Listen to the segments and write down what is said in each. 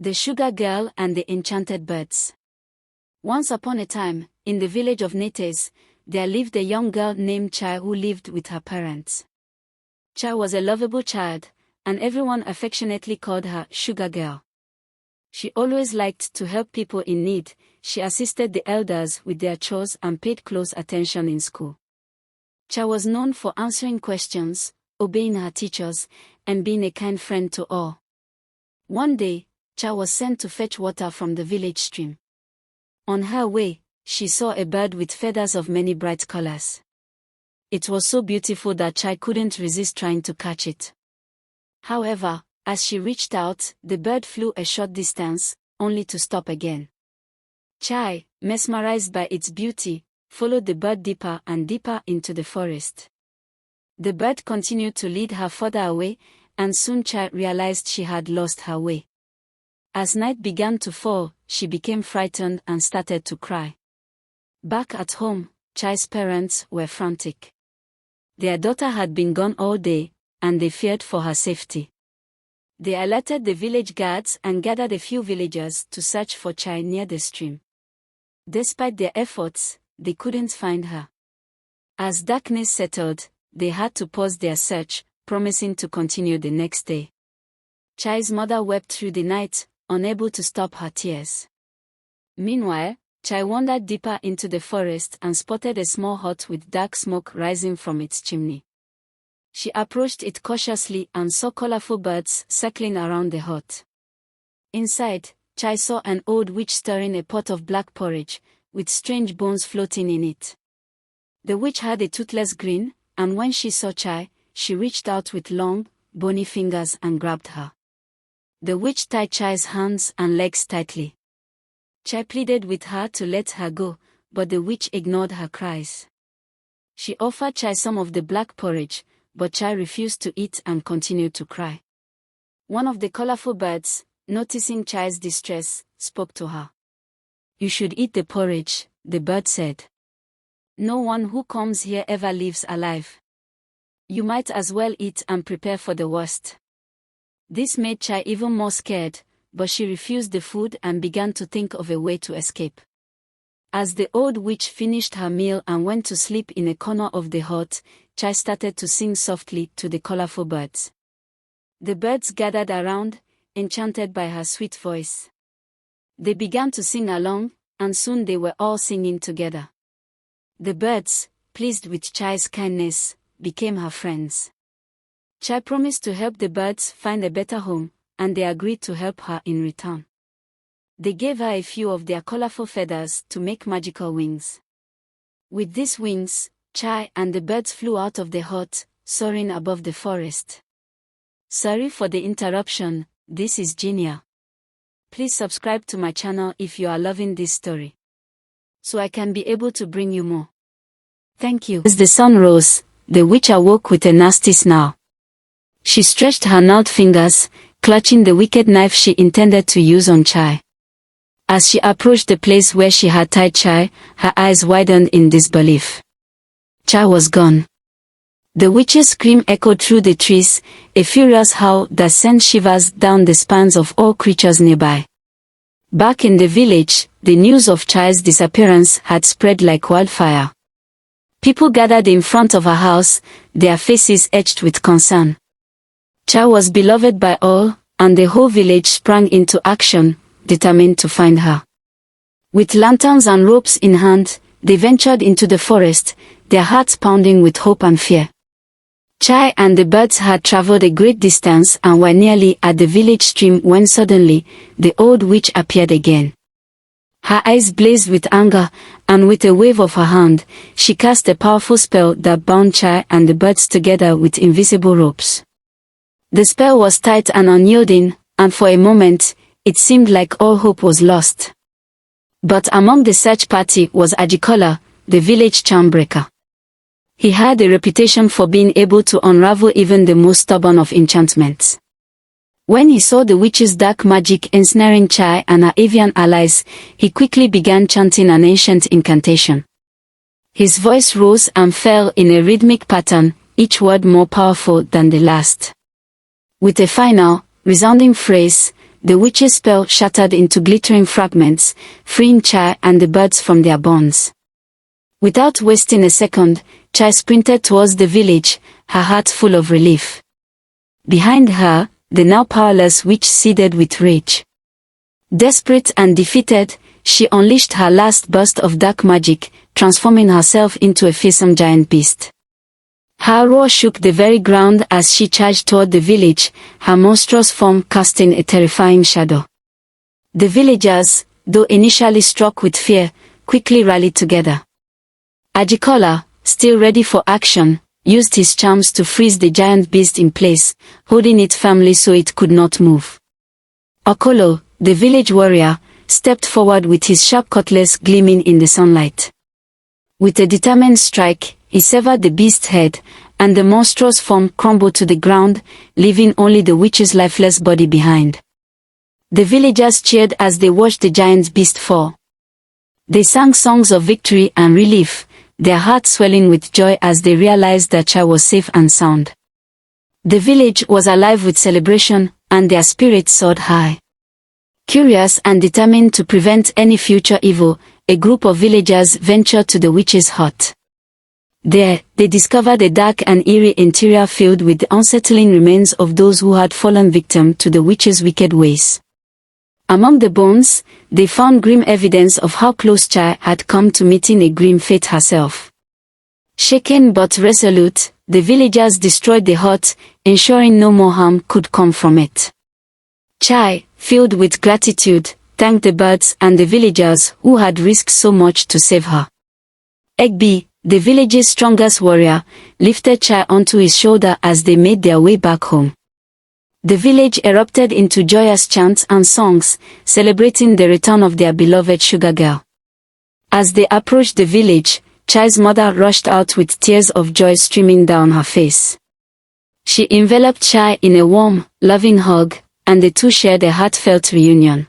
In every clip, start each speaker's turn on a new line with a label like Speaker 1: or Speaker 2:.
Speaker 1: The Sugar Girl and the Enchanted Birds. Once upon a time, in the village of GINIA'S, there lived a young girl named Chai who lived with her parents. Chai was a lovable child, and everyone affectionately called her Sugar Girl. She always liked to help people in need. She assisted the elders with their chores and paid close attention in school. Chai was known for answering questions, obeying her teachers, and being a kind friend to all. One day, Chai was sent to fetch water from the village stream. On her way, she saw a bird with feathers of many bright colors. It was so beautiful that Chai couldn't resist trying to catch it. However, as she reached out, the bird flew a short distance, only to stop again. Chai, mesmerized by its beauty, followed the bird deeper and deeper into the forest. The bird continued to lead her further away, and soon Chai realized she had lost her way. As night began to fall, she became frightened and started to cry. Back at home, Chai's parents were frantic. Their daughter had been gone all day, and they feared for her safety. They alerted the village guards and gathered a few villagers to search for Chai near the stream. Despite their efforts, they couldn't find her. As darkness settled, they had to pause their search, promising to continue the next day. Chai's mother wept through the night, unable to stop her tears. Meanwhile, Chai wandered deeper into the forest and spotted a small hut with dark smoke rising from its chimney. She approached it cautiously and saw colorful birds circling around the hut. Inside, Chai saw an old witch stirring a pot of black porridge, with strange bones floating in it. The witch had a toothless grin, and when she saw Chai, she reached out with long, bony fingers and grabbed her. The witch tied Chai's hands and legs tightly. Chai pleaded with her to let her go, but the witch ignored her cries. She offered Chai some of the black porridge, but Chai refused to eat and continued to cry. One of the colorful birds, noticing Chai's distress, spoke to her. "You should eat the porridge," the bird said. "No one who comes here ever leaves alive. You might as well eat and prepare for the worst." This made Chai even more scared, but she refused the food and began to think of a way to escape. As the old witch finished her meal and went to sleep in a corner of the hut, Chai started to sing softly to the colorful birds. The birds gathered around, enchanted by her sweet voice. They began to sing along, and soon they were all singing together. The birds, pleased with Chai's kindness, became her friends. Chai promised to help the birds find a better home, and they agreed to help her in return. They gave her a few of their colorful feathers to make magical wings. With these wings, Chai and the birds flew out of the hut, soaring above the forest. Sorry for the interruption, this is GINIA'. Please subscribe to my channel if you are loving this story, so I can be able to bring you more. Thank you. As the sun rose, the witch awoke with a nasty snarl. She stretched her gnarled fingers, clutching the wicked knife she intended to use on Chai. As she approached the place where she had tied Chai, her eyes widened in disbelief. Chai was gone. The witch's scream echoed through the trees, a furious howl that sent shivers down the spines of all creatures nearby. Back in the village, the news of Chai's disappearance had spread like wildfire. People gathered in front of her house, their faces etched with concern. Chai was beloved by all, and the whole village sprang into action, determined to find her. With lanterns and ropes in hand, they ventured into the forest, their hearts pounding with hope and fear. Chai and the birds had traveled a great distance and were nearly at the village stream when suddenly, the old witch appeared again. Her eyes blazed with anger, and with a wave of her hand, she cast a powerful spell that bound Chai and the birds together with invisible ropes. The spell was tight and unyielding, and for a moment, it seemed like all hope was lost. But among the search party was Ajikola, the village charm breaker. He had a reputation for being able to unravel even the most stubborn of enchantments. When he saw the witch's dark magic ensnaring Chai and her avian allies, he quickly began chanting an ancient incantation. His voice rose and fell in a rhythmic pattern, each word more powerful than the last. With a final, resounding phrase, the witch's spell shattered into glittering fragments, freeing Chai and the birds from their bonds. Without wasting a second, Chai sprinted towards the village, her heart full of relief. Behind her, the now powerless witch seethed with rage. Desperate and defeated, she unleashed her last burst of dark magic, transforming herself into a fearsome giant beast. Her roar shook the very ground as she charged toward the village, her monstrous form casting a terrifying shadow. The villagers, though initially struck with fear, quickly rallied together. Ajikola, still ready for action, used his charms to freeze the giant beast in place, holding it firmly so it could not move. Okolo, the village warrior, stepped forward with his sharp cutlass gleaming in the sunlight. With a determined strike, he severed the beast's head, and the monstrous form crumbled to the ground, leaving only the witch's lifeless body behind. The villagers cheered as they watched the giant beast fall. They sang songs of victory and relief, their hearts swelling with joy as they realized that Chai was safe and sound. The village was alive with celebration, and their spirits soared high. Curious and determined to prevent any future evil, a group of villagers ventured to the witch's hut. There, they discovered a dark and eerie interior filled with the unsettling remains of those who had fallen victim to the witch's wicked ways. Among the bones, they found grim evidence of how close Chai had come to meeting a grim fate herself. Shaken but resolute, the villagers destroyed the hut, ensuring no more harm could come from it. Chai, filled with gratitude, thanked the birds and the villagers who had risked so much to save her. Egbe, the village's strongest warrior, lifted Chai onto his shoulder as they made their way back home. The village erupted into joyous chants and songs, celebrating the return of their beloved sugar girl. As they approached the village, Chai's mother rushed out with tears of joy streaming down her face. She enveloped Chai in a warm, loving hug, and the two shared a heartfelt reunion.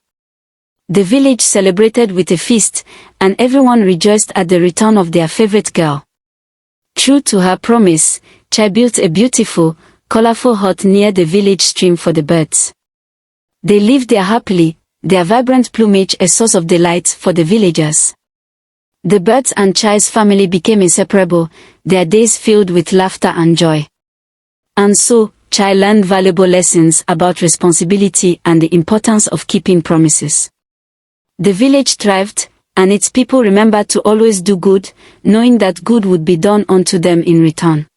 Speaker 1: The village celebrated with a feast, and everyone rejoiced at the return of their favorite girl. True to her promise, Chai built a beautiful, colorful hut near the village stream for the birds. They lived there happily, their vibrant plumage a source of delight for the villagers. The birds and Chai's family became inseparable, their days filled with laughter and joy. And so, Chai learned valuable lessons about responsibility and the importance of keeping promises. The village thrived, and its people remembered to always do good, knowing that good would be done unto them in return.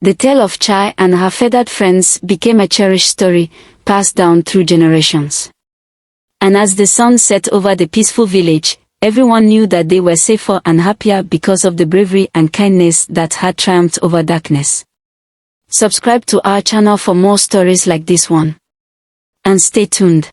Speaker 1: The tale of Chai and her feathered friends became a cherished story, passed down through generations. And as the sun set over the peaceful village, everyone knew that they were safer and happier because of the bravery and kindness that had triumphed over darkness. Subscribe to our channel for more stories like this one. And stay tuned.